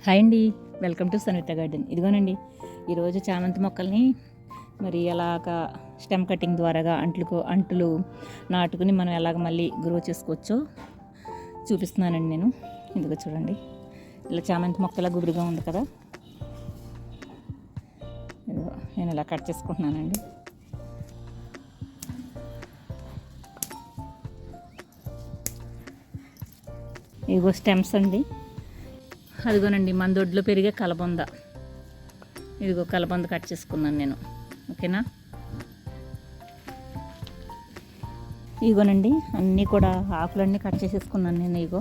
Hi అండి, welcome to Sanvitha garden. ఇదిగోనండి, ఈరోజు చామంతి మొక్కల్ని మరి ఎలాగ స్టెమ్ కటింగ్ ద్వారాగా అంటులు నాటుకుని మనం ఎలాగ మళ్ళీ గ్రో చేసుకోవచ్చో చూపిస్తున్నానండి నేను. ఇదిగో చూడండి, ఇలా చామంతి మొక్కలా గుబురుగా ఉంది కదా, ఇదిగో నేను ఇలా కట్ చేసుకుంటున్నానండి. ఇదిగో స్టెమ్స్ అండి. అదిగోనండి, మన దొడ్లో పెరిగే కలబంద. ఇదిగో కలబంద కట్ చేసుకున్నాను నేను. ఓకేనా, ఇదిగోనండి అన్నీ కూడా ఆకులన్నీ కట్ చేసేసుకున్నాను నేను.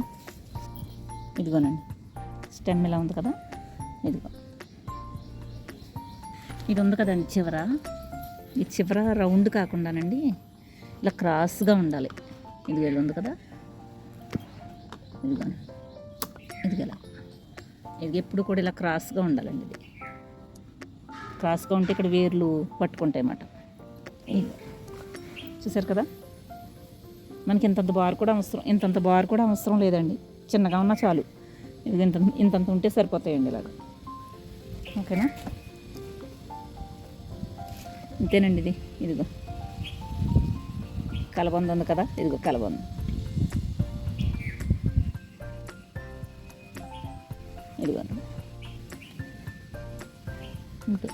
ఇదిగోనండి స్టెమ్ ఇలా ఉంది కదా, ఇదిగో ఇది ఉంది కదండి చివర. ఈ చివర రౌండ్ కాకుండానండి ఇలా క్రాస్గా ఉండాలి. ఇదిగో ఇలా ఉంది కదా, ఇదిగోండి ఇదిగోలా. ఇది ఎప్పుడు కూడా ఇలా క్రాస్గా ఉండాలండి. ఇది క్రాస్గా ఉంటే ఇక్కడ వేర్లు పట్టుకుంటాయి అన్నమాట. చూసారు కదా, మనకి ఇంతంత బార్ కూడా అవసరం లేదండి. చిన్నగా ఉన్నా చాలు. ఇది ఇంతంత ఉంటే సరిపోతాయండి ఇలాగ. ఓకేనా, ఇంతేనండి. ఇదిగో కలబంద ఉంది కదా, ఇదిగో కలబంద. ఇదిగో అంతే.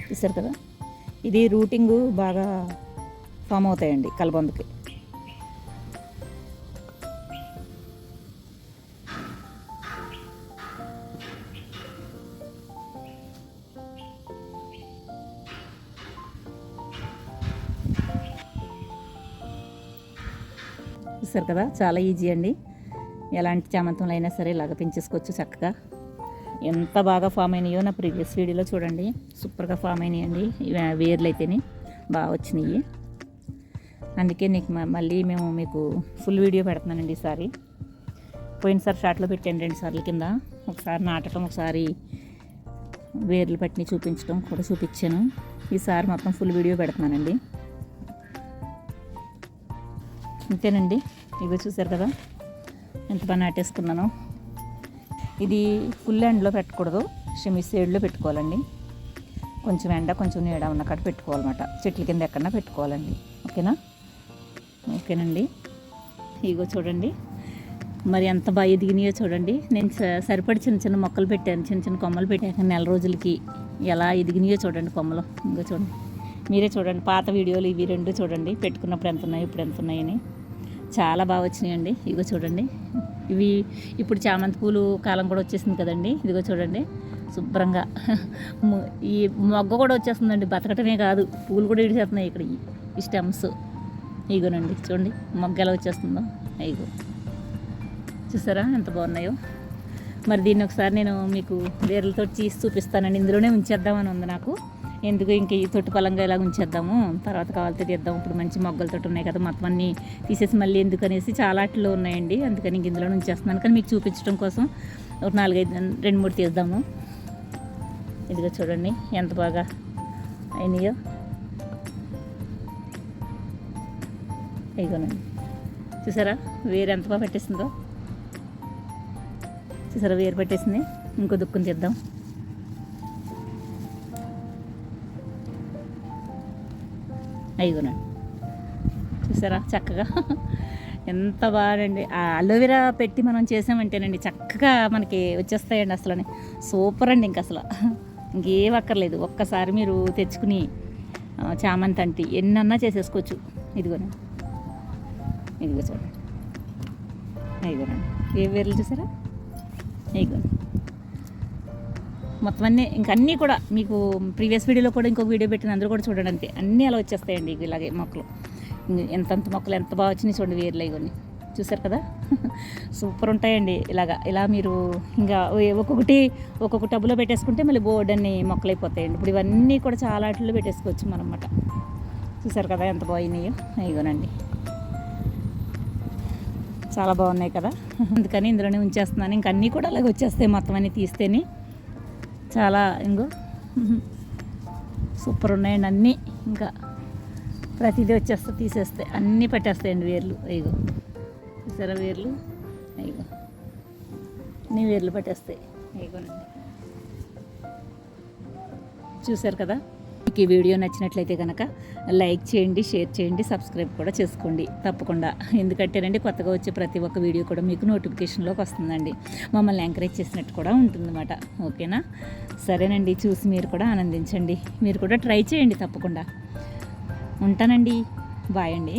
చూసారు కదా, ఇది రూటింగ్ బాగా ఫామ్ అవుతాయండి కలబందకి. చూసారు కదా, చాలా ఈజీ అండి. ఎలాంటి చామంతులు అయినా సరే ఇలాగ పెంచేసుకోవచ్చు చక్కగా. ఎంత బాగా ఫామ్ అయినాయో నా ప్రీవియస్ వీడియోలో చూడండి. సూపర్గా ఫామ్ అయినాయండి. వేర్లు అయితేనే బాగా వచ్చినాయి. అందుకే నీకు మళ్ళీ మీకు ఫుల్ వీడియో పెడుతున్నానండి ఈసారి. పోయినసారి షార్ట్లో పెట్టాను 2 సార్లు కింద. ఒకసారి నాటకం, ఒకసారి వేర్లు పట్టిని చూపించడం కూడా చూపించాను. ఈసారి మొత్తం ఫుల్ వీడియో పెడుతున్నానండి. అంతేనండి. ఇవి చూసారు కదా ఎంత బాగా నాటేసుకున్నాను. ఇది ఫుల్ ఎండ్లో పెట్టకూడదు, సెమీ షేడ్లో పెట్టుకోవాలండి. కొంచెం ఎండ కొంచెం నీడ ఉన్న కాడ పెట్టుకోవాలన్నమాట. చెట్ల కింద ఎక్కడన్నా పెట్టుకోవాలండి. ఓకేనండి. ఇగో చూడండి మరి ఎంత బాగా ఎదిగినాయో చూడండి. నేను సరిపడి చిన్న చిన్న మొక్కలు పెట్టాను, చిన్న చిన్న కొమ్మలు పెట్టాను. నెల రోజులకి ఎలా ఎదిగినాయో చూడండి కొమ్మలు. ఇంకో చూడండి, మీరే చూడండి. పాత వీడియోలు ఇవి 2 చూడండి, పెట్టుకున్నప్పుడు ఎంత ఉన్నాయి, ఇప్పుడు ఎంత ఉన్నాయని. చాలా బాగా వచ్చినాయండి. ఇదిగో చూడండి, ఇవి ఇప్పుడు చామంతి పూలు కాలం కూడా వచ్చేసింది కదండి. ఇదిగో చూడండి శుభ్రంగా ఈ మొగ్గ కూడా వచ్చేస్తుందండి. బతకటమే కాదు, పూలు కూడా ఇడిచేస్తున్నాయి ఇక్కడ ఈ స్టెమ్స్. ఇగోనండి చూడండి మొగ్గ ఎలా వచ్చేస్తుందో. ఇగో చూసారా ఎంత బాగున్నాయో. మరి దీన్ని ఒకసారి నేను మీకు వేర్లతో తీసి చూపిస్తానండి. ఇందులోనే ఉంచేద్దామని ఉంది నాకు. ఎందుకు ఇంక ఈ తొట్టు పలంగా ఇలా ఉంచేద్దాము, తర్వాత కావాలితే తీద్దాం. ఇప్పుడు మంచి మొగ్గలతో ఉన్నాయి కదా, మొత్తం అన్నీ తీసేసి మళ్ళీ ఎందుకు అనేసి చాలా అట్లు ఉన్నాయండి. అందుకని ఇంక ఇందులో ఉంచేస్తున్నాను. కానీ మీకు చూపించడం కోసం ఒక 2-3 తీద్దాము. ఇదిగో చూడండి ఎంత బాగా అయినాయో. ఇదిగోనండి చూసారా వేరు ఎంత బాగా పెట్టేసిందో. చూసారా వేరు పెట్టేసింది. ఇంకో దుక్కుని తీద్దాం. అయిగోనండి చూసారా చక్కగా ఎంత బాగానండి. ఆ అలోవెరా పెట్టి మనం చేసామంటేనండి చక్కగా మనకి వచ్చేస్తాయండి. అసలు సూపర్ అండి. ఇంక అసలు ఇంకేం అక్కర్లేదు. ఒక్కసారి మీరు తెచ్చుకుని చామంతి అంటే ఎన్నన్నా చేసేసుకోవచ్చు. ఇదిగోనండి ఇదిగో చూడండి. ఇదిగోనండి ఏ వేర్లు చూసారా. ఇదిగోండి మొత్తం అన్నీ కూడా మీకు ప్రీవియస్ వీడియోలో కూడా ఇంకొక వీడియో పెట్టిన అందరూ కూడా చూడండి. అంతే అన్నీ అలా వచ్చేస్తాయండి. ఇలాగే మొక్కలు ఎంతంత మొక్కలు ఎంత బాగా వచ్చినాయి చూడండి వేర్లు. ఇవన్నీ చూసారు కదా సూపర్ ఉంటాయండి. ఇలా మీరు ఇంకా ఒక్కొక్క టబ్లో పెట్టేసుకుంటే మళ్ళీ బోర్డు అన్ని మొక్కలు అయిపోతాయండి. ఇప్పుడు ఇవన్నీ కూడా చాలా వాటిల్లో పెట్టేసుకోవచ్చు మనం అన్నమాట. చూసారు కదా ఎంత బాగున్నాయో. ఇగోనండి చాలా బాగున్నాయి కదా, అందుకని ఇందులోనే ఉంచేస్తున్నాను. ఇంక అన్నీ కూడా అలాగే వచ్చేస్తాయి మొత్తం అన్నీ తీస్తేనే. చాలా ఇంకో సూపర్ ఉన్నాయండి అన్నీ. ఇంకా ప్రతిదీ వచ్చేస్తే తీసేస్తే అన్నీ పట్టేస్తాయండి వేర్లు. ఇగో చూసారా వేర్లు, ఇగో అన్నీ వేర్లు పట్టేస్తాయి. ఇగోనండి చూసారు కదా. మీకు ఈ వీడియో నచ్చినట్లయితే కనుక లైక్ చేయండి, షేర్ చేయండి, సబ్స్క్రైబ్ కూడా చేసుకోండి తప్పకుండా. ఎందుకంటేనండి కొత్తగా వచ్చే ప్రతి ఒక్క వీడియో కూడా మీకు నోటిఫికేషన్లోకి వస్తుందండి. మమ్మల్ని ఎంకరేజ్ చేసినట్టు కూడా ఉంటుందన్నమాట. ఓకేనా? సరేనండి, చూసి మీరు కూడా ఆనందించండి. మీరు కూడా ట్రై చేయండి తప్పకుండా. ఉంటానండి, బాయ్ అండి.